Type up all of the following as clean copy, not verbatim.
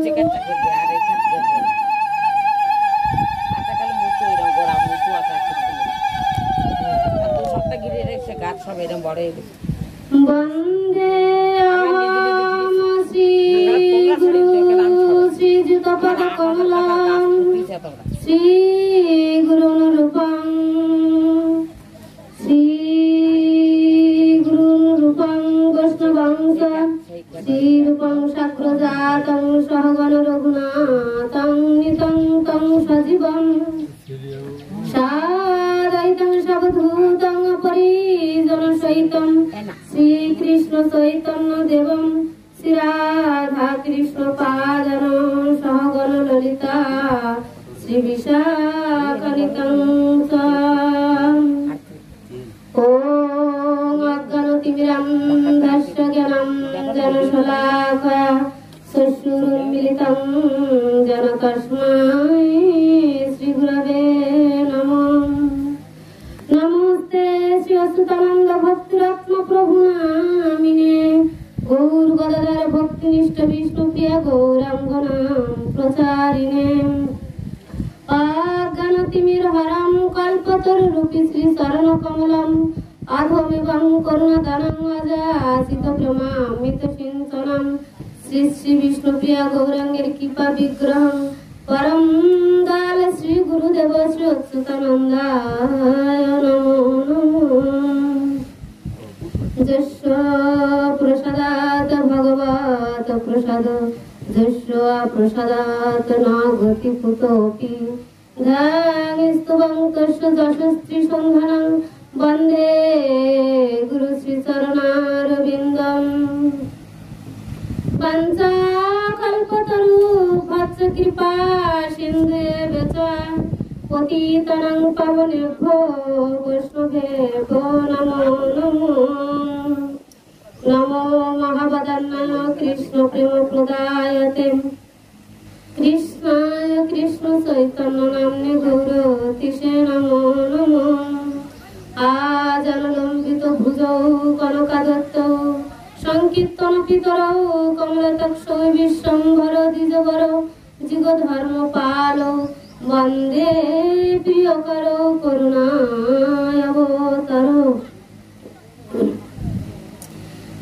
টিকেটটা করবে আর এখান করবে না। আচ্ছা কালে মুতো এরকম গোড়া মুতো আছে একটা ছিল। আর দু সপ্তাহ ঘিরে রেখেছে গাছ সব এরকম বড় হয়ে গেছে। বন্দে শ্রী গুরু শ্রীযুত পদ কমলম শ্রী গুরু রূপং শ্রী গুরু রূপং বৈষ্ণবংশ শ্রী রূপং সাগ্রজাতং সহগণ রঘুনাথং নিতং তং সজীবং সাদৈতং সবধূতং পরিজন সহিতং শ্রীকৃষ্ণ চৈতন্য দেবং শ্রী রাধা কৃষ্ণ পাদন সহগণ ললিতা শ্রী বিশাখানিতং ওম অজ্ঞানতিমিরান্ধস্য জ্ঞানাঞ্জনশলাকয়া চক্ষুरुन्मीलितं येन तस्मै श्रीगुरवे नमः। नमस्ते श्री अच्युतानंद भक्तिरत्न प्रभुनामिने गौर गदाधर भक्तिनिष्ठ विष्णुप्रिय गौरांगनां प्रचारिणे अज्ञानतिमिरहरं कल्पतरुरूपी श्री चरणकमलम् आधमेवं करुणादानं अजासितप्रेमामृतसिंचनं श्री श्री विष्णुप्रिया गौरांगेर कृपा विग्रह परम दयाल श्री गुरुदेव श्री अच्युतानंदाय नमो नमः। जस्य प्रसादात् भगवत् प्रसाद जस्य प्रसादात् न गति कुतोऽपि ध्यानस्तुवं तस्य यशस्वी सन्धानं वन्दे गुरु श्री चरणारविन्दम्। पंचाकल्पतरुभ्यश्च कृपा सिन्धुभ्यश्च पतितानां पावनेभ्यो वैष्णवेभ्यो नमो नमो। नमो महावदन्नाय कृष्ण प्रेम प्रदायते कृष्णाय कृष्ण चैतन्य नाम्ने गौरतिसे नमो नमो। आजानुलम्बित भुजौ कनकादत्तौ संकीर्तन पितरौ कमलतक्षौ विश्वम्भर द्विजवरौ जिगधर्मपालौ वन्दे प्रियकरौ करुणावतारौ।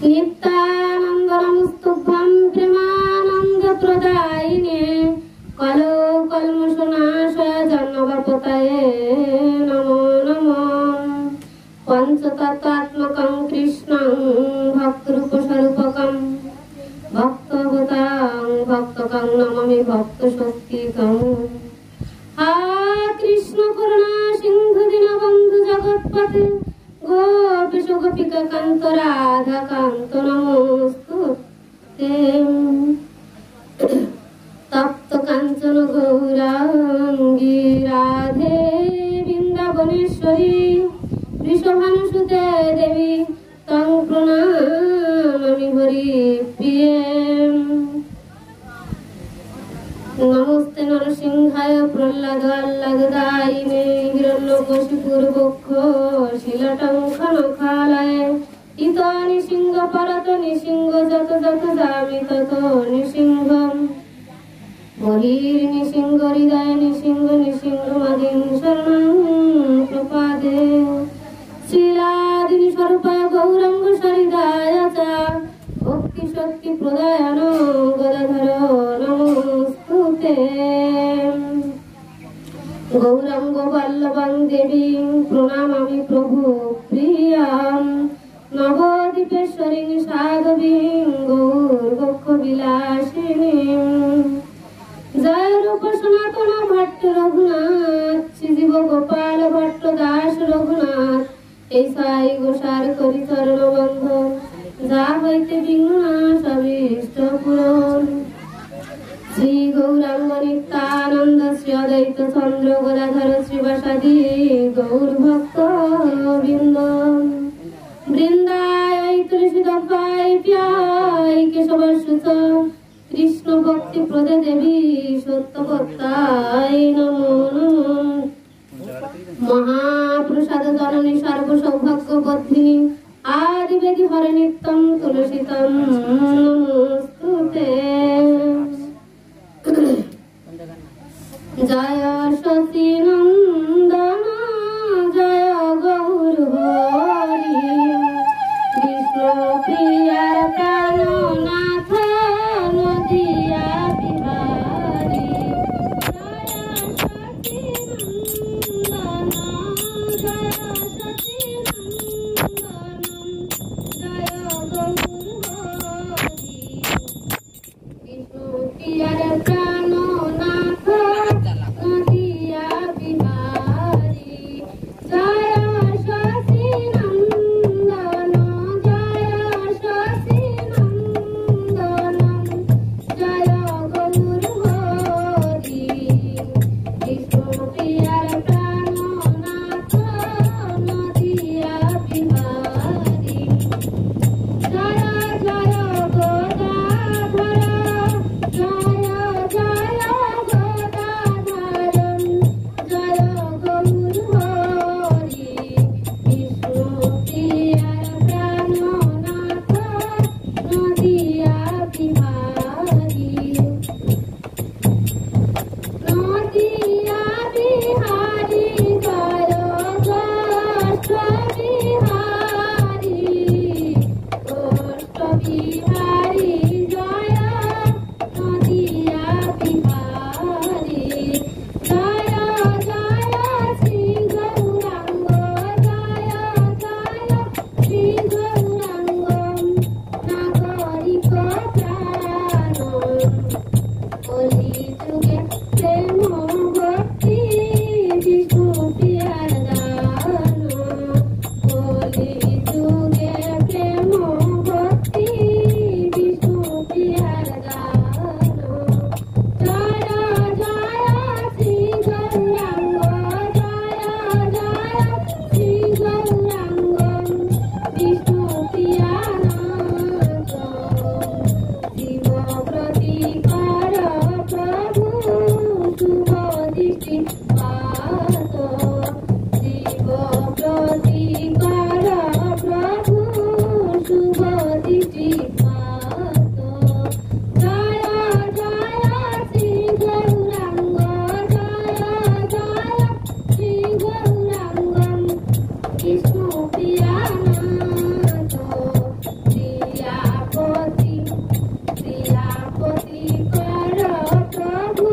नित्यानन्दनमस्तुभ्यं प्रेमानन्दप्रदायिने कलौ कल्मषनाशाय जन्मपतये नमो नमः। पंचतत्त्वात्मकं कृष्णं भक्तरूपस्वरूपकं भक्तवतां भक्तकं नमामि भक्तशक्तिकं। हा कृष्ण करुणा सिन्धु दीनबन्धु जगत्पते गोपेश गोपिका कान्त राधा कान्त नमोस्तुते। तप्त काञ्चन गौराङ्गी राधे वृन्दावनेश्वरी वृषभानुसुते देवी तं प्रणमामि हरिप्रिये। नमस्ते नरसिंहाय प्रह्लादाल्लाददायिने हिरण्यकशिपुर्वक्ष शीलटङ्कनखालये इतो निसिंह परतो निसिंह जत जत जामि ततो निसिंहम् बहिर्निसिंह हृदय निसिंह निसिंह मदिं शरणं प्रपदे। श्रीलादिनी स्वरूपाय गौरांग सरिदाय च भक्ति शक्ति प्रदायन गदाधर नमोस्तुते। गौरांग वल्लभां देवीं प्रणमामि प्रभु प्रियां नवद्वीपेश्वरीं साधवीं गौरवक्ष विलासिनीं। जय रूप सनातन भट्ट रघुनाथ श्रीजीव गोपाल भट्ट दास रघुनाथ ऐसाई गोसार करी चरण बंधन जा हईते विघ्नाश अभीष्ट पूरण। श्री गौरांग नित्यानंद श्री अद्वैत चंद्र गदाधर श्रीवासादि गौर भक्त वृंद वृंदाय तुलसीदाय प्याय केशवसुत कृष्ण भक्ति प्रद देवी सत्यवत्ताय नमो नमः। महाप्रसाद जननी सर्व सौभाग्य बद्धिनी आदिवेदी हरे नित्यं तुलसीतं नमोस्तुते। জয় শশী নন্দন জয় গৌর হরি বিষ্ণু প্রিয়ার প্রাণনাথ নদিয়া বিহারী জয় শশী নন্দন জয় শশী নন্দন জয় গৌর হরি বিষ্ণু প্রিয়ার প্রাণনাথ নদিয়া বিহারী জয় শশী নন্দন জয় শশী নন্দন জয় গৌর হরি বিষ্ণু প্রিয়ার প্রাণনাথ নদিয়া বিহারী জয় জয় গদাধর জয় জয় গদাধর জয় গৌর হরি বিষ্ণু প্রিয়ার প্রাণনাথ নদিয়া বিহারী নদিয়া বিহারী জয় গোষ্ঠ বিহারী গোষ্ঠ বিহারী জয় নদিয়া বিহারী জয় জয় শ্রী গৌরাঙ্গ জয় জয় শ্রী গৌরাঙ্গ নাগরিক প্রাণ কলি যুগে প্রেম ভক্তি বিষ্ণু প্রিয়ার দান কলি যুগে প্রেম ভক্তি বিষ্ণু প্রিয়ার দান জয় জয় শ্রী গৌরাঙ্গ জয় জয় শ্রী গৌরাঙ্গ বিষ্ণু প্রিয়ানন্দ শিব প্রতিকার প্রভু শুভ দৃষ্টিপাত শিব প্রতিকার প্রভু শুভ দৃষ্টিপাত জয় জয় শ্রী গৌরাঙ্গ জয় জয় শ্রী গৌরাঙ্গ বিষ্ণু প্রিয়ানন্দ প্রিয়াপতি প্রিয়াপতি কর প্রভু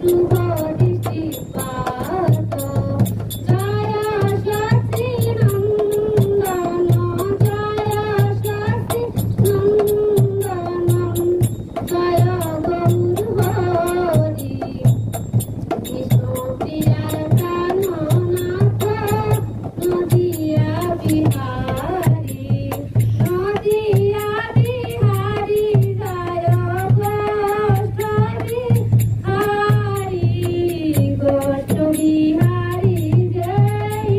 শুভ দৃষ্টিপাত জয় শশী নন্দন জয় শশী নন্দন জয় গৌর হরি বিষ্ণু প্রিয়ার প্রাণনাথ নদিয়া বিহারী নদিয়া বিহারী জয় গোষ্ঠ বিহারী গোষ্ঠ বিহারী জয়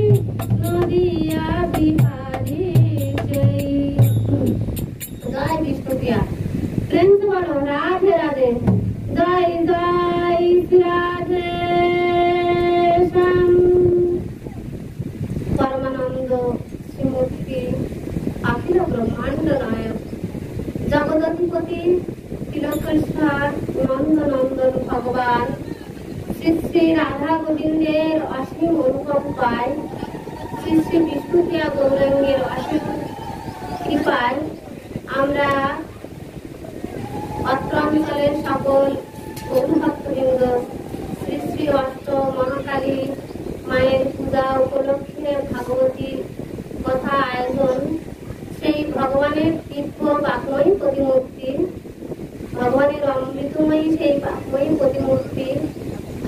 নদিয়া বিহারী জয় জয় বিষ্ণুপ্রিয়া প্রেম से बोलो राधे राधे जय जय श्री राधे श्याम परमानंद श्रीमूर्ति अखिल ब्रह्मांड नायक जगदधिपति तिलकेश्वर नंदनंदन भगवान श्री श्री राधा गोविंदेर असीम अनुपम पाय श्री श्री विष्णुप्रिया गौरांगेर असीम কৃপায় আমরা অত্র অঞ্চলের সকল গৌরভক্তবৃন্দ শ্রী শ্রী অষ্ট মহাকালী মায়ের পূজা উপলক্ষে ভাগবতী কথা আয়োজন সেই ভগবানের দিব্য বাক্যময়ী প্রতিমূর্তি ভগবানের অমৃতময়ী সেই বাক্যময়ী প্রতিমূর্তি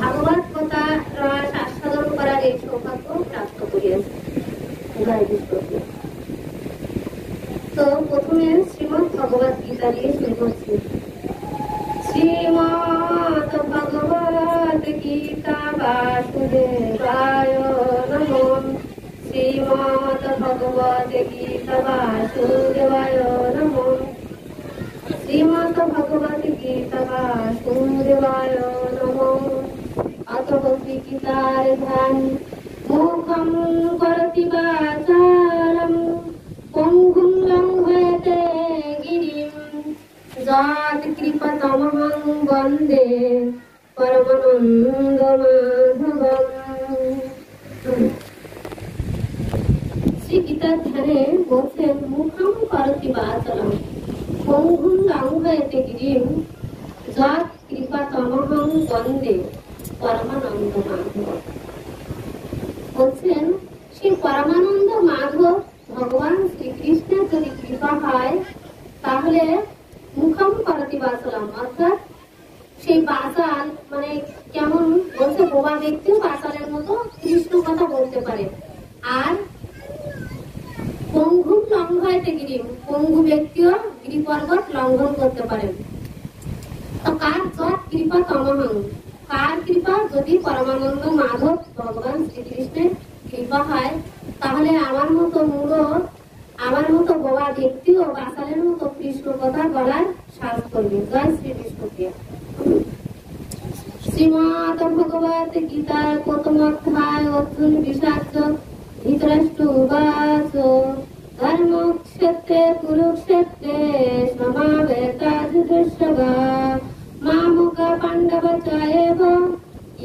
ভাগবত কথা রস আস্বাদন করার এই সৌভাগ্য প্রাপ্ত করিয়েছে। জয় বিষ্ণুপ্রিয়া। তো প্রথমে শ্রীমদ ভগবত গীতা দিয়ে শুরু করছি। শ্রীমদ ভগবত গীতা বাসুদেবায় নমঃ। শ্রীমদ ভগবত গীতা বাসুদেবায় নমঃ। শ্রীমদ ভগবত গীতা বাসুদেবায় নমঃ। অথ ভক্তি গীতার ধ্যান মুখম করতি বাচালম পঙ্গুম লঙ্ঘয়তে গিরিম যৎ কৃপতমহং বন্দে পরমানন্দ মাধবম। শ্রী গীতার ধ্যানে বলছেন মুখম করতি বাচলম পঙ্গুম লঙ্ঘয়তে গিরিম যৎ কৃপা তমহং বন্দে পরমানন্দ মাধব। বলছেন সেই পরমানন্দ মাধব ভগবান শ্রীকৃষ্ণের যদি কৃপা হয় তাহলে মুখম করতি বাচলম, অর্থাৎ সেই বাচাল মানে কেমন বলছে বোবা ব্যক্তিও বাচালের মতো কৃষ্ণ কথা বলতে পারে। আর পঙ্গু লঙ্ঘয়তে গিরিম, পঙ্গু ব্যক্তিও গিরিপর্বত লঙ্ঘন করতে পারেন। তো কার যৎ কৃপা তমহং, কার কৃপা যদি পরমানন্দ মাধব ভগবান শ্রীকৃষ্ণের কৃপা হয় তাহলে আমার মতো মূঢ়, আমার মতো বোবা ব্যক্তিও বাচালের মতো কৃষ্ণ কথা বলার সাহস করবে। জয় শ্রীকৃষ্ণকে। শ্রীমদ ভগবত গীতার প্রথম অধ্যায় অর্জুন বিষাদ ধৃতরাষ্ট্র উবাচ ধর্মক্ষেত্রে কুরুক্ষেত্রে সমাবেতাযুধস্যবা মামুকা পাণ্ডব চ এব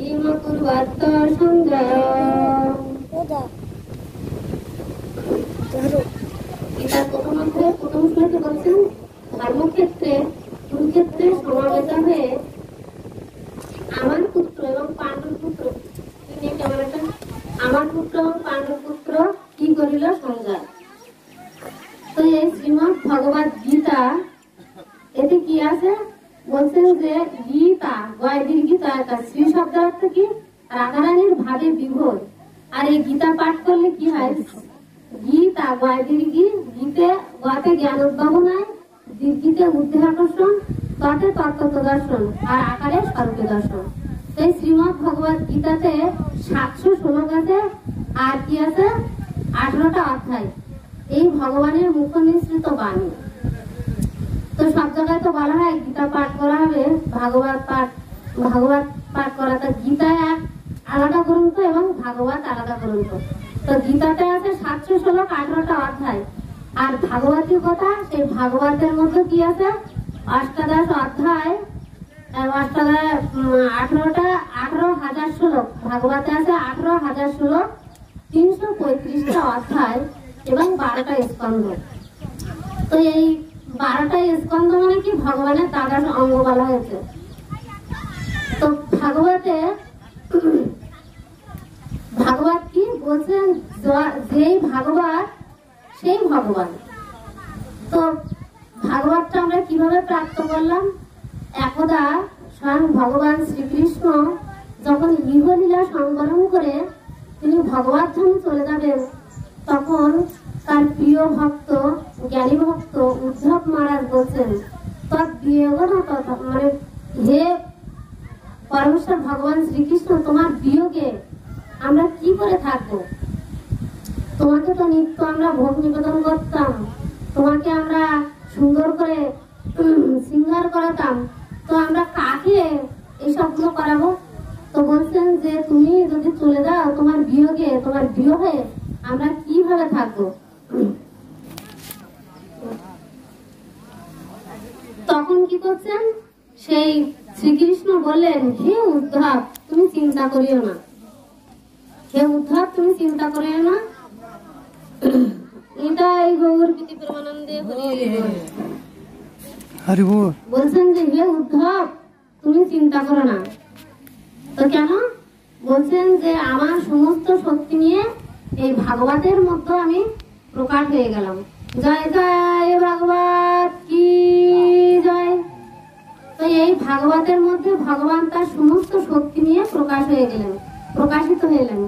ইম কুর্বত সংগ্রাম। গীতার প্রথম অধ্যায় প্রথম শ্লোকে বলছেন ধর্মক্ষেত্রে কুরুক্ষেত্রে সমাবেত হয়ে আমার পুত্র এবং পাণ্ডব পুত্র, আমার পুত্র এবং পাণ্ডব পুত্র কি করিল সংগ্রাম। তো এই শ্রীমদ ভগবত গীতা এতে কি আছে বলছেন যে গীতা গয় দীর্ঘিতা, শ্রী শব্দ অর্থ কি রাধারানীর ভাবে বিভোর। আর এই গীতা পাঠ করলে কি হয়, গীতা গয় দীর্ঘি, গীতে গতে জ্ঞান উদ্ভাবনায়, দীর্ঘিতে বুদ্ধি আকর্ষণ, ততে তত্ত্ব প্রদর্শন আর আকারে স্বরূপ দর্শন। এই শ্রীমদ ভগবত গীতাতে 700 শ্লোক আছে আর কি আছে 18টা অধ্যায়। এই ভগবানের মুখ নিঃসৃত বাণী। তো সব জায়গায় তো বলা হয় গীতা পাঠ করা হবে, ভাগবত পাঠ করা। তো গীতা এক আলাদা গ্রন্থ এবং ভাগবত আলাদা গ্রন্থ। তো গীতাতে আছে 700 শ্লোক 18টা অধ্যায়। আর ভাগবতীয় কথা, সেই ভাগবতের মধ্যে কি আছে অষ্টাদশ অধ্যায়, 18,000 শ্লোক। ভাগবতে আছে 18,000 শ্লোক, 335টা অধ্যায় এবং 12টা স্কন্ধ। তো এই 12টা স্কন্ধ মানে কি ভগবানের দ্বাদশ অঙ্গ বলা হয়েছে। তো ভাগবত কি বলছেন, যেই ভাগবত সেই ভগবান। তো ভাগবতটা আমরা কিভাবে প্রাপ্ত করলাম? একদা স্বয়ং ভগবান শ্রীকৃষ্ণ যখন ইহলীলা সংবরণ করে তিনি ভগবত ধামে চলে যাবেন, তখন তার প্রিয় ভক্ত জ্ঞানী ভক্ত উদ্ধব মহারাজ বলছেন মানে হে পরমেশ্বর ভগবান শ্রীকৃষ্ণ, তোমার বিয়োগে আমরা কি করে থাকবো? তোমাকে তো নিত্য আমরা ভোগ নিবেদন করতাম, তোমাকে আমরা সুন্দর করে শৃঙ্গার করাতাম, তো আমরা কাকে এইসবগুলো করাবো? তো বলছেন যে তুমি যদি চলে যাও, তোমার বিয়োগে, তোমার বিয়োগে আমরা কিভাবে থাকবো? তখন কি করছেন, সেই শ্রীকৃষ্ণ বললেন হে উদ্ধব তুমি চিন্তা করিও না, হে উদ্ধব তুমি চিন্তা করিও না। নিতাই গৌর প্রীতি প্রেমানন্দে হরি বল। বলছেন যে হে উদ্ধব তুমি চিন্তা করো না। তো কেন? বলছেন যে আমার সমস্ত শক্তি নিয়ে এই ভাগবতের মধ্যে আমি প্রকাশ হয়ে গেলাম। জয় জয় ভাগবত কি জয়। তো এই ভাগবতের মধ্যে ভগবান তার সমস্ত শক্তি নিয়ে প্রকাশ হয়ে গেলেন, প্রকাশিত হলেন।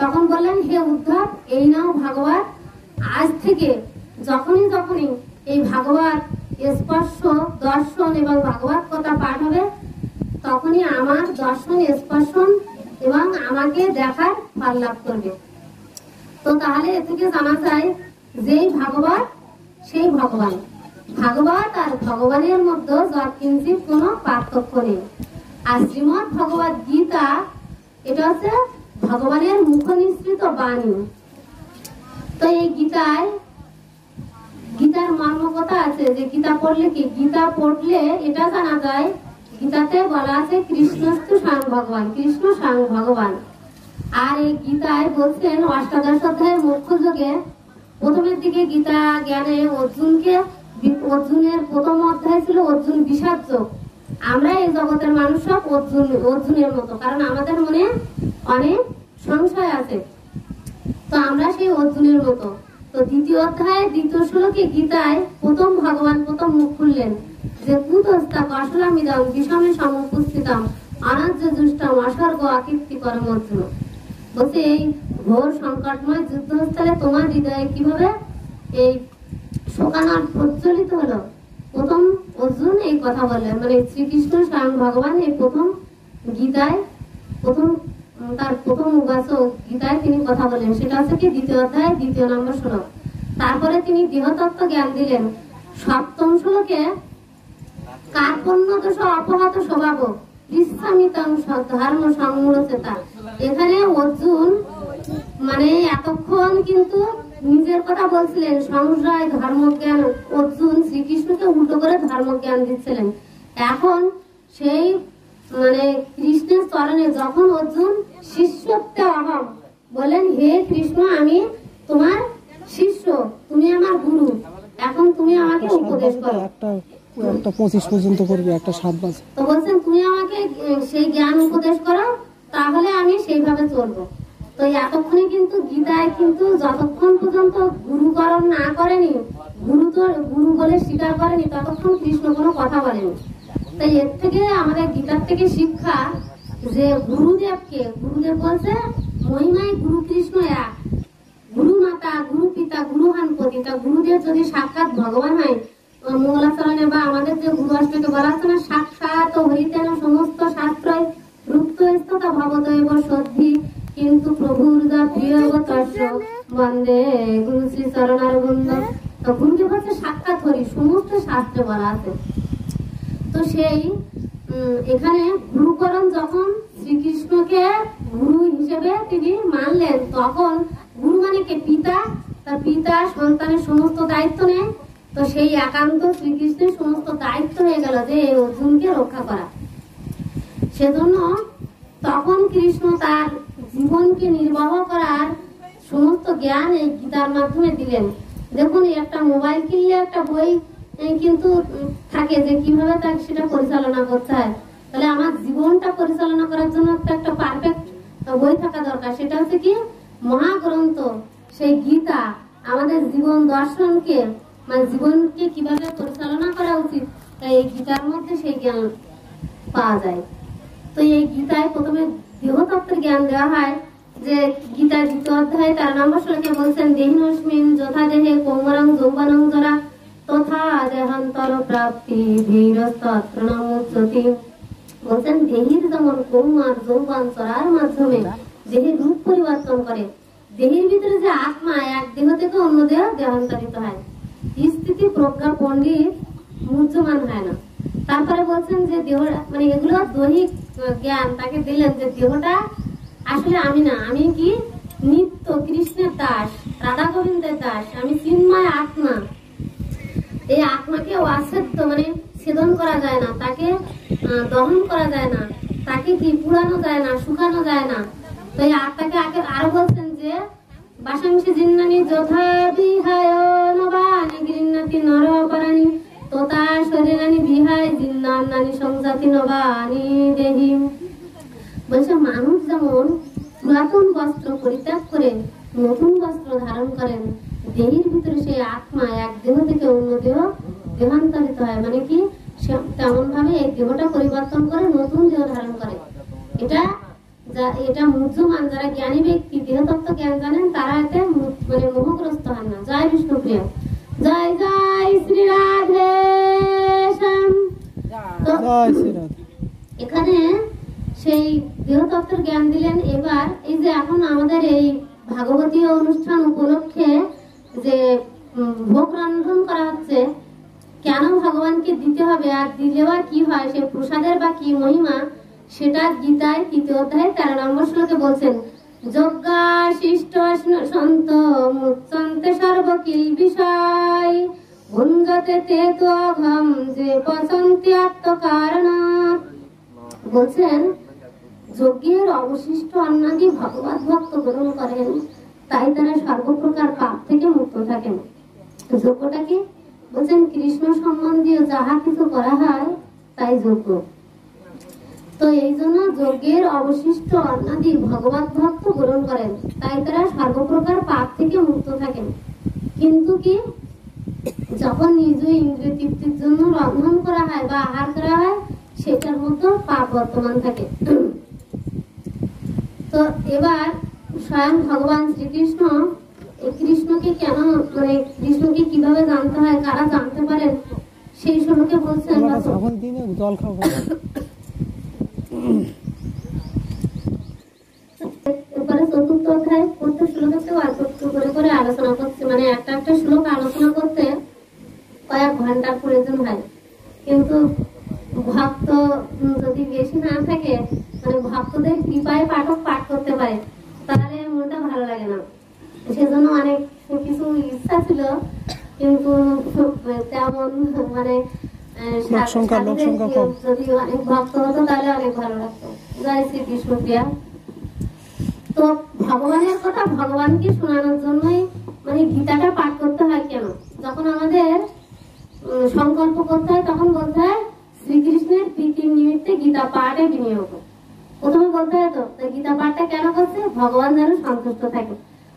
তখন বললেন হে উদ্ধব এই নাও ভাগবত, আজ থেকে যখনই এই ভাগবত স্পর্শ দর্শন এবং ভাগবত কথা পাঠ হবে, তখনই আমার দর্শন স্পর্শন এবং আমাকে দেখার ফল লাভ করবে। তো তাহলে এ থেকে জানা যায় যেই ভাগবত সেই ভগবান, ভাগবত আর ভগবানের মধ্যে যৎকিঞ্চিৎ কোনো পার্থক্য নেই। আর শ্রীমদ ভগবত গীতা এটা হচ্ছে ভগবানের মুখ নিঃসৃত বাণী। তো এই গীতার মর্ম কথা আছে যে গীতা পড়লে কি, গীতা পড়লে এটা জানা যায় গীতাতে বলা আছে কৃষ্ণস্তু স্বয়ং ভগবান, কৃষ্ণ স্বয়ং ভগবান। আর এই গীতায় বলছেন অষ্টাদশ অধ্যায়ের মুখ্য যোগে প্রথমের দিকে গীতা জ্ঞানে অর্জুনের প্রথম অধ্যায় ছিল অর্জুন বিষাদ যোগ। আমরা এই জগতের মানুষ সব অর্জুনের মতো, কারণ আমাদের মনে অনেক সংশয় আছে, তো আমরা সেই অর্জুনের মতো। তো দ্বিতীয় অধ্যায় দ্বিতীয় শ্লোকে গীতায় প্রথম ভগবান প্রথম মুখ খুললেন যে কুতস্তা কৌশলামিদং বিষমে সমুপস্থিতম অনার্য দুষ্টম অসর্গ আকীর্তি করম অর্জুন। বলছে এই ঘোর সংকটময় যুদ্ধস্থলে তোমার হৃদয়ে কিভাবে এই শোকানল প্রজ্বলিত হলো। প্রথম অর্জুন এই কথা বললেন, মানে শ্রীকৃষ্ণ স্বয়ং ভগবান এই প্রথম গীতায় তার প্রথম উপাসক গীতায় তিনি কথা বলেন। সেটা হচ্ছে কি দ্বিতীয় অধ্যায় দ্বিতীয় নম্বর শ্লোক। তারপরে তিনি দেহতত্ত্ব জ্ঞান দিলেন সপ্তম শ্লোকে কার্পণ্য দোষ অপহত স্বভাব বিশ্রামিতং ধর্ম সংমূঢ়চেতা। এখানে অর্জুন মানে এতক্ষণ কিন্তু নিজের কথা বলছিলেন সংশয় ধর্মজ্ঞান, অর্জুন শ্রীকৃষ্ণকে উল্টো করে ধর্মজ্ঞান দিচ্ছিলেন। এখন সেই মানে কৃষ্ণের চরণে যখন অর্জুন শিষ্যত্বে অহম বলেন, হে কৃষ্ণ আমি তোমার শিষ্য, তুমি আমার গুরু, এখন তুমি আমাকে উপদেশ করো। একটা 25 পর্যন্ত করবে, একটা 7 বাজে। তো বলছেন তুমি আমাকে সেই জ্ঞান উপদেশ করো, তাহলে আমি সেইভাবে চলবো। তো এতক্ষণে কিন্তু গীতায় কিন্তু যতক্ষণ পর্যন্ত গুরুকরণ না করেনি, গুরু বলে স্বীকার করেনি, ততক্ষণ কৃষ্ণ কোনো কথা বলেনি। তাই এর থেকে আমাদের গীতার থেকে শিক্ষা যে গুরুদেব বলছে মহিমায় গুরু কৃষ্ণ এক, গুরু মাতা গুরু পিতা গুরু হানপতি। তা গুরুদেব যদি সাক্ষাৎ ভগবান হয়, মঙ্গলাচরণে বা আমাদের যে গুরু অষ্টকে বলা আছে না, সাক্ষাৎ হরিতেন সমস্ত শাস্ত্রই রুক্ত স্ততা ভগত এব সদ্ধি কিন্তু প্রভুর যা প্রিয় তস্য বন্দে গুরু শ্রী চরণার বৃন্দ। তো গুরুদেব হচ্ছে সাক্ষাৎ হরি, সমস্ত শাস্ত্রে বলা আছে। তো সেই এখানে গুরুকরণ যখন শ্রীকৃষ্ণকে গুরু হিসেবে তিনি মানলেন, তখন গুরু মানে কে পিতা, তার পিতা সন্তানের সমস্ত দায়িত্ব নেয়। তো সেই একান্ত শ্রীকৃষ্ণের সমস্ত দায়িত্ব হয়ে গেল যে এই অর্জুনকে রক্ষা করা। সেজন্য তখন কৃষ্ণ তার জীবনকে নির্বাহ করার সমস্ত জ্ঞান এই গীতার মাধ্যমে দিলেন। দেখুন একটা মোবাইল কিনলে একটা বই কিন্তু থাকে যে কিভাবে তাকে সেটা পরিচালনা করতে হয়। তাহলে আমার জীবনটা পরিচালনা করার জন্য একটা পারফেক্ট বই থাকা দরকার, সেটা হচ্ছে কি মহাগ্রন্থ সেই গীতা। আমাদের জীবন দর্শনকে মানে জীবনকে কিভাবে পরিচালনা করা উচিত, এই গীতার মধ্যে সেই জ্ঞান পাওয়া যায়। তো এই গীতায় প্রথমে দেহতত্ত্বের জ্ঞান দেওয়া হয়, যে গীতার দ্বিতীয় অধ্যায় 13 নম্বর শ্লোকে বলছেন দেহিনস্মিন যথা দেহে কৌমারং যৌবনং জরা তথা দেহান্তর প্রাপ্তি ধীরস্তত্র নমুচ্যতি। বলছেন দেহির যেমন কৌমার যৌবন চরার মাধ্যমে দেহের রূপ পরিবর্তন করে, দেহের ভিতরে যে আত্মা এক দেহ থেকে অন্য দেহ দেহান্তরিত হয়, স্থিতি প্রজ্ঞা পণ্ডিত মূর্যমান হয় না। তারপরে বলছেন যে দেহ মানে এগুলো দৈহিক জ্ঞান তাকে দিলেন যে দেহটা আসলে আমি না, আমি কি নিত্য কৃষ্ণের দাস, রাধা গোবিন্দের দাস, আমি চিন্ময় আত্মা। এই আত্মাকে অচ্ছেদ্য মানে ছেদন করা যায় না, তাকে দহন করা যায় না, তাকে কি পুরানো যায় না, শুকানো যায় না। তো এই আত্মাকে আরো বলছেন যে বাসাংশী জিন্নানি যথা বিহায় নবানি গৃহ্ণাতি নরপরাণী তোতা শরীরানি বিহায় জিন্নান্নানি সংজাতি নবানি দেহি। বলছে মানুষ যেমন পুরাতন বস্ত্র পরিত্যাগ করে নতুন বস্ত্র ধারণ করেন, দেহের ভিতরে সেই আত্মা এক দেহ থেকে অন্য দেহ দেহান্তরিত হয়, মানে কি তেমন ভাবে এই দেহটা পরিবর্তন করে নতুন দেহ ধারণ করে। এটা মুহ্যমান যারা জ্ঞানী ব্যক্তি দেহতত্ত্ব জ্ঞান জানেন তারা এতে মানে মোহগ্রস্ত হন না। জয় বিষ্ণুপ্রিয়া, জয় জয় শ্রী রাধে শ্যাম। এখানে সেই দেহতত্ত্বের জ্ঞান দিলেন। এবার এই যে এখন আমাদের এই ভাগবতীয় অনুষ্ঠান উপলক্ষে যে ভোগ রন্ধন করা হচ্ছে, কেন ভগবানকে দিতে হবে আর দিলে বা কি হয়, সেই প্রসাদের বা কি মহিমা, সেটা গীতায় 3য় অধ্যায় 13 নম্বর শ্লোকে বলছেন যজ্ঞা শিষ্ট সন্ত মুচ্ছন্তে সর্বকিল বিষয় ভুঞ্জতে তে তো অঘম যে পচন্তি আত্মকারণাৎ। বলছেন যজ্ঞের অবশিষ্ট অন্নাদি ভগবত ভক্ত গ্রহণ করেন, তাই তারা সর্বপ্রকার পাপ থেকে মুক্ত থাকেন। যজ্ঞটা কি বলছেন? কৃষ্ণ সম্বন্ধীয় যাহা কিছু করা হয় তাই যজ্ঞ। তো এই জন্য যজ্ঞের অবশিষ্ট অন্নাদি ভগবত ভক্ত গ্রহণ করেন, তাই তারা সর্বপ্রকার পাপ থেকে মুক্ত থাকেন। কিন্তু কি যখন নিজ ইন্দ্রিয় তৃপ্তির জন্য রন্ধন করা হয় বা আহার করা হয়, সেটার মতো পাপ বর্তমান থাকে। তো এবার স্বয়ং ভগবান শ্রীকৃষ্ণ কৃষ্ণকে কেন মানে কৃষ্ণকে কিভাবে জানতে হয়, কারা জানতে পারেন, সেই শ্লোকে বলছেন জল খাবো। এরপরে চতুর্থ অধ্যায় প্রত্যেক শ্লোকেও অল্প একটু করে করে আলোচনা করছে, মানে একটা একটা শ্লোক আলোচনা করতে কয়েক ঘন্টার প্রয়োজন হয়। কিন্তু ভক্ত যদি বেশি না থাকে, মানে ভক্তদের কৃপায় পাঠক পাঠ করতে পারে, তাহলে মনটা ভালো লাগে না। সেজন্য অনেক কিছু ইচ্ছা ছিল, কিন্তু তেমন মানে যদি অনেক ভক্ত হতো তাহলে অনেক ভালো লাগতো। জয় শ্রীকৃষ্ণ প্রিয়া। তো ভগবানের কথা ভগবানকে শোনানোর জন্যই মানে গীতাটা পাঠ করতে হয়। কেন? যখন আমাদের সংকল্প করতে হয় তখন বলতে হয় শ্রীকৃষ্ণের প্রীতির নিমিত্তে গীতা পাঠে বিনিয়োগ। প্রথমে বলতে হয় তো গীতা পাঠটা কেন করছে? ভগবান যেন সন্তুষ্ট থাকে।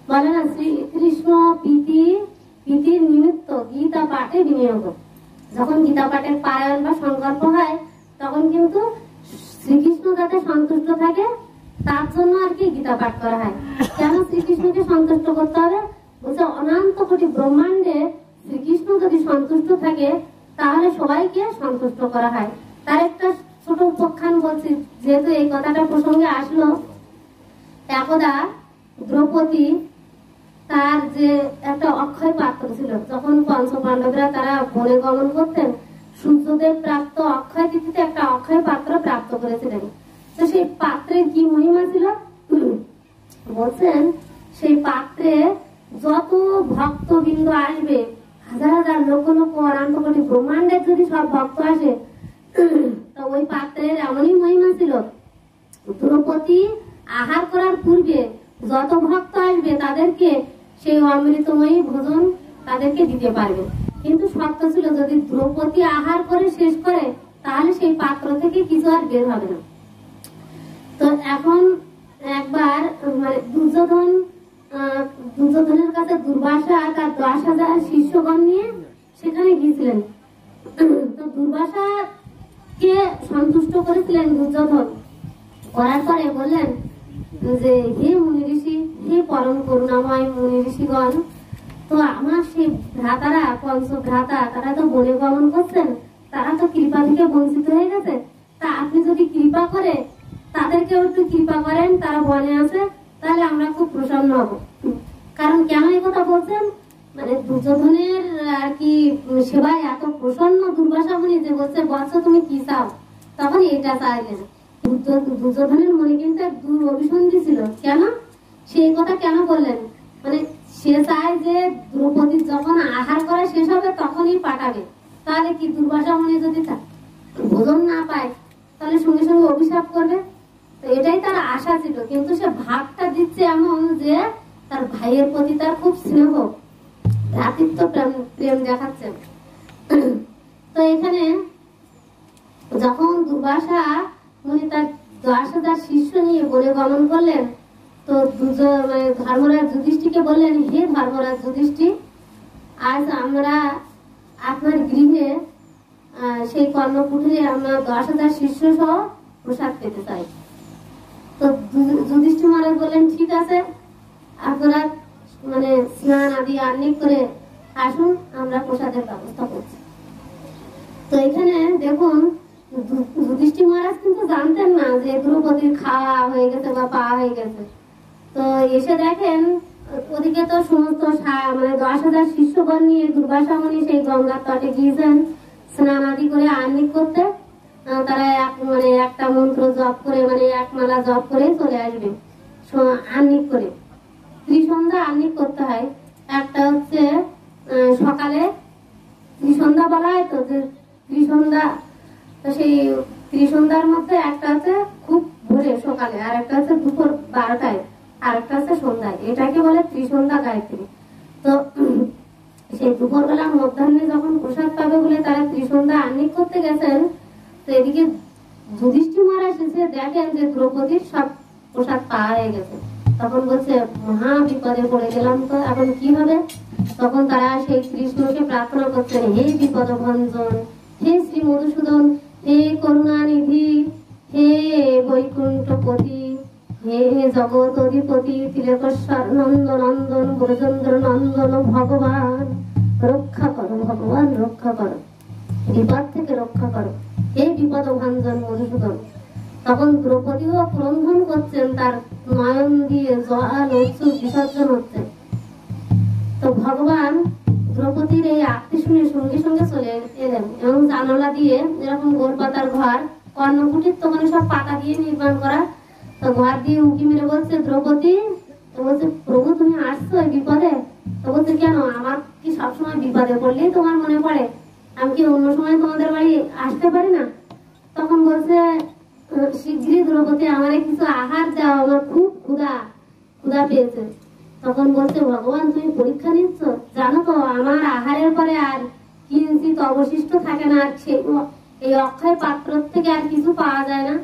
বলে না শ্রীকৃষ্ণ প্রীতির নিমিত্ত গীতা পাঠে বিনিয়োগ। যখন গীতা পাঠের পারায়ণ বা সংকল্প হয় তখন কিন্তু শ্রীকৃষ্ণ যাতে সন্তুষ্ট থাকে তার জন্য আর কি গীতা পাঠ করা হয়। কেন শ্রীকৃষ্ণকে সন্তুষ্ট করতে হবে? বলছে অনন্ত কোটি ব্রহ্মাণ্ডে শ্রীকৃষ্ণ যদি সন্তুষ্ট থাকে তাহলে সবাইকে সন্তুষ্ট করা হয়। তার একটা ছোট উপাখ্যান বলছি, যেহেতু এই কথাটা প্রসঙ্গে আসলো। একদা দ্রৌপদী তার যে একটা অক্ষয় পাত্র ছিল, যখন পঞ্চ পাণ্ডবরা তারা বনে গমন করতেন, সূর্যদেব প্রাপ্ত অক্ষয় তিথিতে একটা অক্ষয় পাত্র প্রাপ্ত করেছিলেন। তো সেই পাত্রের কি মহিমা ছিল? বলছেন সেই পাত্রে যত ভক্তবৃন্দ আসবে, হাজার হাজার লক্ষ লক্ষ অনন্ত কোটি ব্রহ্মাণ্ডের যদি সব ভক্ত আসে, তো ওই পাত্রের এমনই মহিমা ছিল, দ্রৌপদী আহার করার পূর্বে যত ভক্ত আসবে তাদেরকে সেই অমৃতময়ী ভোজন তাদেরকে দিতে পারবে। কিন্তু শর্ত ছিল যদি দ্রৌপদী আহার করে শেষ করে তাহলে সেই পাত্র থেকে কিছু আর বের হবে না। তো এখন একবার মানে দুর্যোধনের কাছে দুর্বাসা তার 10,000 শিষ্যগণ নিয়ে সেখানে গিয়েছিলেন। তো দুর্বাসা কে সন্তুষ্ট করেছিলেন দুর্যোধন। করার পরে বললেন যে হে মুনি ঋষি, হে পরম করুণাময় মুনি ঋষিগণ, তো আমার সেই ভ্রাতারা পঞ্চ ভ্রাতা তারা তো বনে গমন করছেন, তারা তো কৃপা থেকে বঞ্চিত হয়ে গেছে। তা আপনি যদি কৃপা করে তাদেরকেও একটু কৃপা করেন, তারা বনে আছে, তাহলে আমরা খুব প্রসন্ন হব। কারণ কেন এই কথা বলছেন? মানে দুর্যোধনের আর কি সেবায় এত প্রসন্ন দুর্বাসা মুনি যে বলছে বৎস তুমি কি চাও, তখন এটা চাইলেন। দুর্যোধনের মনে কিন্তু এক দূর অভিসন্ধি ছিল। কেন সেই কথা কেন বললেন? মানে সে চায় যে দ্রৌপদীর যখন আহার করা শেষ হবে তখনই পাঠাবে, তাহলে কি দুর্বাসা মুনি যদি ভোজন না পায় তাহলে সঙ্গে সঙ্গে অভিশাপ করবে। তো এটাই তার আশা ছিল। কিন্তু সে ভাবটা দিচ্ছে এমন যে তার ভাইয়ের প্রতি তার খুব স্নেহ, ভ্রাতৃত্ব প্রেম দেখাচ্ছে। তো এখানে যখন দুর্বাসা মুনি তার 10,000 শিষ্য নিয়ে বনে গমন করলেন, তো ধর্মরাজ যুধিষ্ঠিরকে বললেন, হে ধর্মরাজ যুধিষ্ঠির, আজ আমরা আপনার গৃহে সেই কর্ণকুটিরে আমরা 10,000 শিষ্য সহ প্রসাদ পেতে চাই। তো যুধিষ্ঠির মহারাজ বললেন ঠিক আছে, আপনারা মানে স্নান আদি আহ্নিক করে আসুন, আমরা প্রসাদের ব্যবস্থা করছি। তো এখানে দেখুন যুধিষ্ঠির মহারাজ কিন্তু জানতেন না যে দ্রৌপদীর খাওয়া হয়ে গেছে বা পাওয়া হয়ে গেছে। তো এসে দেখেন ওদিকে তো সমস্ত মানে 10,000 শিষ্যগণ নিয়ে দুর্বাসা মুনি সেই গঙ্গার তটে গিয়েছেন স্নান আদি করে আহ্নিক করতে। তারা মানে একটা মন্ত্র জপ করে মানে এক মালা জপ করে চলে আসবে আহ্নিক করে। ত্রিসন্ধ্যা আহ্নিক করতে হয়। একটা হচ্ছে সকালে ত্রিসন্ধ্যা বলা হয়, তো যে ত্রিসন্ধ্যা, তো সেই ত্রিসন্ধ্যার মধ্যে একটা হচ্ছে সকালে, আর একটা হচ্ছে দুপুর 12টায়, আর একটা হচ্ছে সন্ধ্যায়। এটাকে বলে ত্রিসন্ধ্যা গায়ত্রী। তো সেই দুপুরবেলা মধ্যাহ্নে যখন প্রসাদ পাবে বলে তারা ত্রিসন্ধ্যা আহ্নিক করতে গেছেন, তো এদিকে যুধিষ্ঠির মহারাজ এসে দেখেন যে দ্রৌপদীর সব প্রসাদ পাওয়া হয়ে গেছে। তখন বলছে মহা বিপদে পড়ে গেলাম, তো এখন কি হবে? তখন তারা সেই কৃষ্ণকে প্রার্থনা করছেন, হে বিপদ ভঞ্জন, হে শ্রী মধুসূদন, হে করুণানিধি, হে বৈকুণ্ঠপতি, হে জগৎ অধিপতি, তিলকেশ্বর নন্দন নন্দন ব্রজেন্দ্র নন্দন ভগবান রক্ষা করো, ভগবান রক্ষা করো, বিপদ থেকে রক্ষা করো, হে বিপদ ভঞ্জন মধুসূদন। তখন দ্রৌপদীও ক্রন্দন করছেন, তার নয়ন দিয়ে জল অশ্রু বিসর্জন হচ্ছে। তো ভগবান দ্রৌপদীর এই আরতি শুনে সঙ্গে সঙ্গে চলে এলেন এবং জানালা দিয়ে, যেরকম গোলপাতার ঘর কর্ণকুটির তো মানে সব পাতা দিয়ে নির্মাণ করা, তো ঘর দিয়ে উঁকি মেরে বলছে দ্রৌপদী, তো বলছে প্রভু তুমি আসছো এই বিপদে? তো বলছে কেন, আমার কি সবসময় বিপদে পড়লেই তোমার মনে পড়ে? আমি কি অন্য সময় তোমাদের বাড়ি আসতে পারি না? তখন বলছে শীঘ্রই দ্রৌপদী আমারে কিছু আহার দাও, আমার খুব ক্ষুধা পেয়েছে। তখন বলছে ভগবান তুমি পরীক্ষা নিচ্ছ, জানো তো আমার আহারের পরে আর কিঞ্চিত অবশিষ্ট থাকে না, আর এই অক্ষয় পাত্র থেকে আর কিছু পাওয়া যায় না,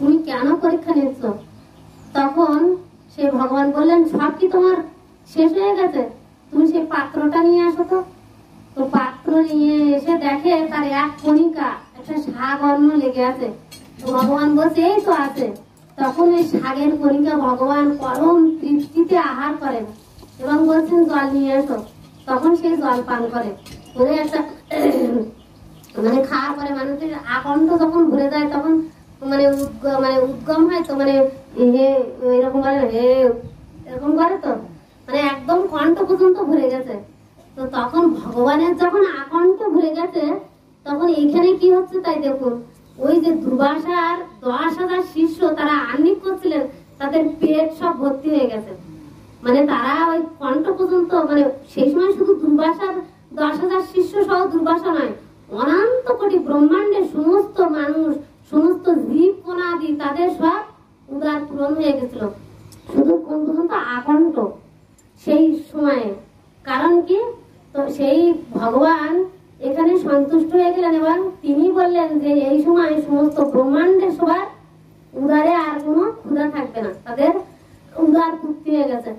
তুমি কেন পরীক্ষা নিচ্ছ? তখন সে ভগবান বললেন সব কি তোমার শেষ হয়ে গেছে? তুমি সেই পাত্রটা নিয়ে আসো। তো পাত্র নিয়ে এসে দেখে তার এক কণিকা একটা শাক অন্ন লেগে আছে। তো ভগবান বলছে এই তো আছে। তখন এই শাকের কণিকা ভগবান পরম তৃপ্তিতে আহার করেন এবং বলছেন জল নিয়ে এসো। তখন সেই জল পান করে, বলে একটা মানে খাওয়ার পরে মানুষের আকণ্ঠ যখন ভরে যায় তখন মানে উদ্গম হয়, তো মানে এরকম করে এরকম করে, তো মানে একদম কণ্ঠ পর্যন্ত ভরে গেছে। তো তখন ভগবানের যখন আকণ্ঠ ভরে গেছে তখন এইখানে কি হচ্ছে তাই দেখুন, ওই যে দুর্বাসার 10,000 শিষ্য তারা আহ্নিক করছিলেন, তাদের পেট সব ভর্তি হয়ে গেছে। মানে তারা ওই কণ্ঠ পর্যন্ত, মানে সেই সময় শুধু দুর্বাসার 10,000 শিষ্য সহ দুর্বাসা নয়, অনন্ত কোটি ব্রহ্মাণ্ডের সমস্ত মানুষ, সমস্ত জীব কোনাদি তাদের সব উদার পূরণ হয়ে গেছিল, শুধু কোন পর্যন্ত আকণ্ঠ সেই সময়ে। কারণ কি, তো সেই ভগবান এখানে সন্তুষ্ট হয়ে গেলেন এবং তিনি বললেন যে এই সময় সমস্ত ব্রহ্মাণ্ডের সবার উদারে আর কোনো ক্ষুধা থাকবে না, তাদের উদার তৃপ্তি হয়ে গেছে।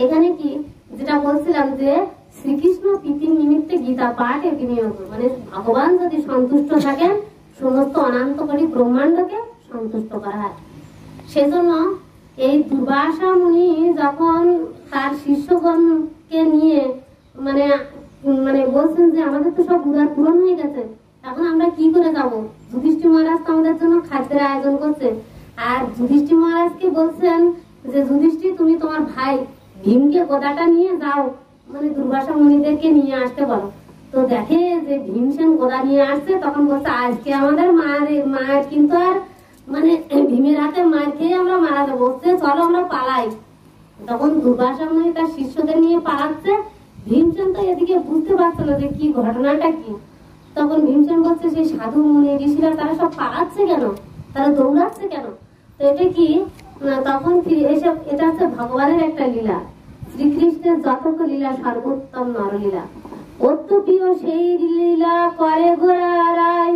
এখানে কি যেটা বলছিলাম যে শ্রীকৃষ্ণ প্রীতির নিমিত্তে গীতা পাঠ বিনিয়োগ, মানে ভগবান যদি সন্তুষ্ট থাকেন সমস্ত অনন্ত কোটি ব্রহ্মাণ্ডকে সন্তুষ্ট করা হয়। সেজন্য এই দুর্বাসা মুনি যখন তার শিষ্যগণকে নিয়ে মানে মানে বলছেন যে আমাদের তো সব উদার পূরণ হয়ে গেছে, এখন আমরা কি করে যাব? যুধিষ্ঠির মহারাজ তো আমাদের জন্য খাদ্যের আয়োজন করছে, আর যুধিষ্ঠির মহারাজকে বলছেন যে যুধিষ্ঠির তুমি তোমার ভাই ভীমকে গদাটা নিয়ে যাও, মানে দুর্বাসা মুনিদেরকে নিয়ে আসতে বলো। তো দেখে যে ভীমসেন গদা নিয়ে আসছে, তখন বলছে আজকে আমাদের মায়ের কিন্তু আর মানে ভীমের হাতে মার খেয়ে আমরা মারা যাবো, চলো আমরা পালাই। তখন দুর্বাসা মুনি তার শিষ্যদের নিয়ে পালাচ্ছে, ভীমসেন তো এদিকে বুঝতে পারছে না যে কি ঘটনাটা কি। তখন ভীমসেন বলছে সেই সাধু মুনি ঋষিরা তারা সব পালাচ্ছে কেন, তারা দৌড়াচ্ছে কেন? তো এটা কি, তখন এসব এটা হচ্ছে ভগবানের একটা লীলা, শ্রীকৃষ্ণের যতক লীলা সর্বোত্তম নরলীলা। অত্যপ্রিয় সেই লীলা করে গোড়ারাই,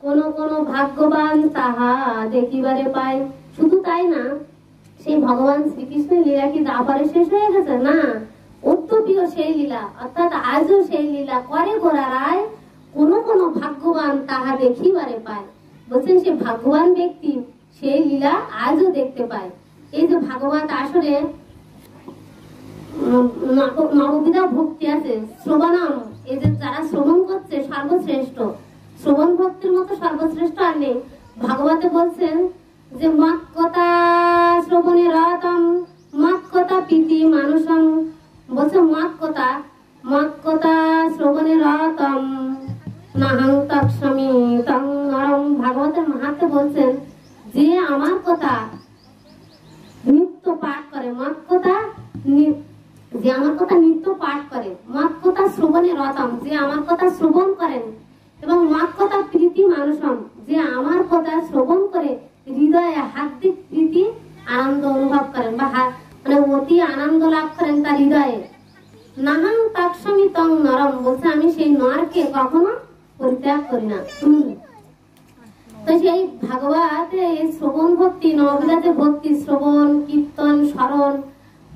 কোন কোন ভাগ্যবান তাহা দেখিবারে পায়। শুধু তাই না, সেই ভগবান শ্রীকৃষ্ণের লীলা কি দাবারে শেষ হয়ে গেছে? না, অত্যপ্রিয় সেই লীলা, অর্থাৎ আজও সেই লীলা করে গোড়ারাই, কোন কোন ভাগ্যবান তাহা দেখিবারে পায়। বলছেন সে ভাগ্যবান ব্যক্তি সেই লীলা আজও দেখতে পায়। এই যে ভাগবত আসরে নববিধা ভক্তি আছে, শ্রবণম, এই যে যারা শ্রবণ করছে সর্বশ্রেষ্ঠ, শ্রবণ ভক্তির মতো সর্বশ্রেষ্ঠ আর নেই। ভাগবতে বলছেন যে মত কথা শ্রবণে রতম, মত কথা প্রীতি মানুষম। বলছে মত কথা শ্রবণে রতম নাহং তৎস্বামী তং নরম। ভাগবতের মাহাত্ম্যে বলছেন যে আমার কথা নিত্য পাঠ করে, মত কথা যে আমার কথা নিত্য পাঠ করে, মত কথা শ্রবণে রতম, যে আমার কথা শ্রবণ করেন, এবং মত কথা প্রীতি মানুষম, যে আমার কথা শ্রবণ করে হৃদয়ে করেন বা মানে অতি আনন্দ লাভ করেন তার হৃদয়ে। নাহাং তাৎস্বামী তং নরম, বলছে আমি সেই নরকে কখনো পরিত্যাগ করি না। তো সেই ভাগবতে শ্রবণ ভক্তি, নববিলাতে ভক্তি, শ্রবণ কীর্তন স্মরণ,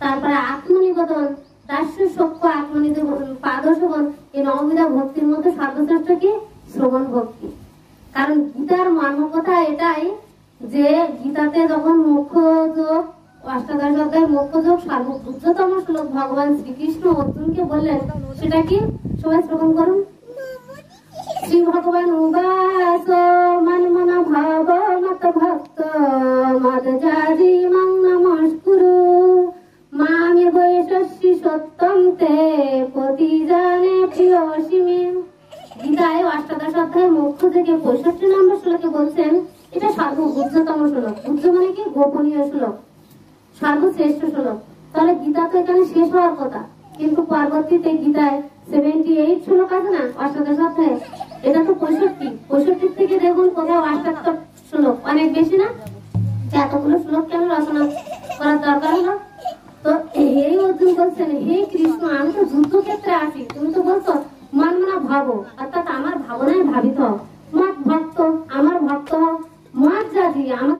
তারপরে আত্মনিবেদন, দাস্য সক্ষ আত্মনিবেদন, পাদশোভন, এই নববিধা ভক্তির মধ্যে সর্বশ্রেষ্ঠ কি? শ্রবণ ভক্তি। কারণ গীতার মর্মকথা এটাই যে গীতাতে যখন মুখ্য যোগ, অষ্টাদশ অধ্যায় মুখ্য যোগ সর্বোচ্চতম শ্লোক ভগবান শ্রীকৃষ্ণ অর্জুনকে বললেন, সেটা কি? সবাই শ্রবণ করুন। শ্রী ভগবান উবাস মন ভাব মত ভক্ত মদ জাজি মং নমস্কুরু মামে বৈশস্যি সত্যম তে পতি জানে প্রিয়সিমে। গীতায় অষ্টাদশ অধ্যায় মুখ্য থেকে 65 নম্বর শ্লোকে বলছেন, এটা সর্বগুহ্যতম শ্লোক। গুহ্য মানে কি? গোপনীয় শ্লোক, সর্বশ্রেষ্ঠ শ্লোক। তাহলে গীতা তো এখানে শেষ হওয়ার কথা, কিন্তু পরবর্তীতে গীতায় 78 শ্লোক আছে না অষ্টাদশ অধ্যায়ে, এটা তো 65 থেকে দেখুন কোথাও 78 শ্লোক, অনেক বেশি না? এতগুলো শ্লোক কেন রচনা করার দরকার হলো? তো হে অর্জুন বলছেন, হে কৃষ্ণ, আমি তো যুদ্ধক্ষেত্রে আছি, তুমি তো বলছো মন মনা ভাবো, অর্থাৎ আমার ভাবনায় ভাবিত।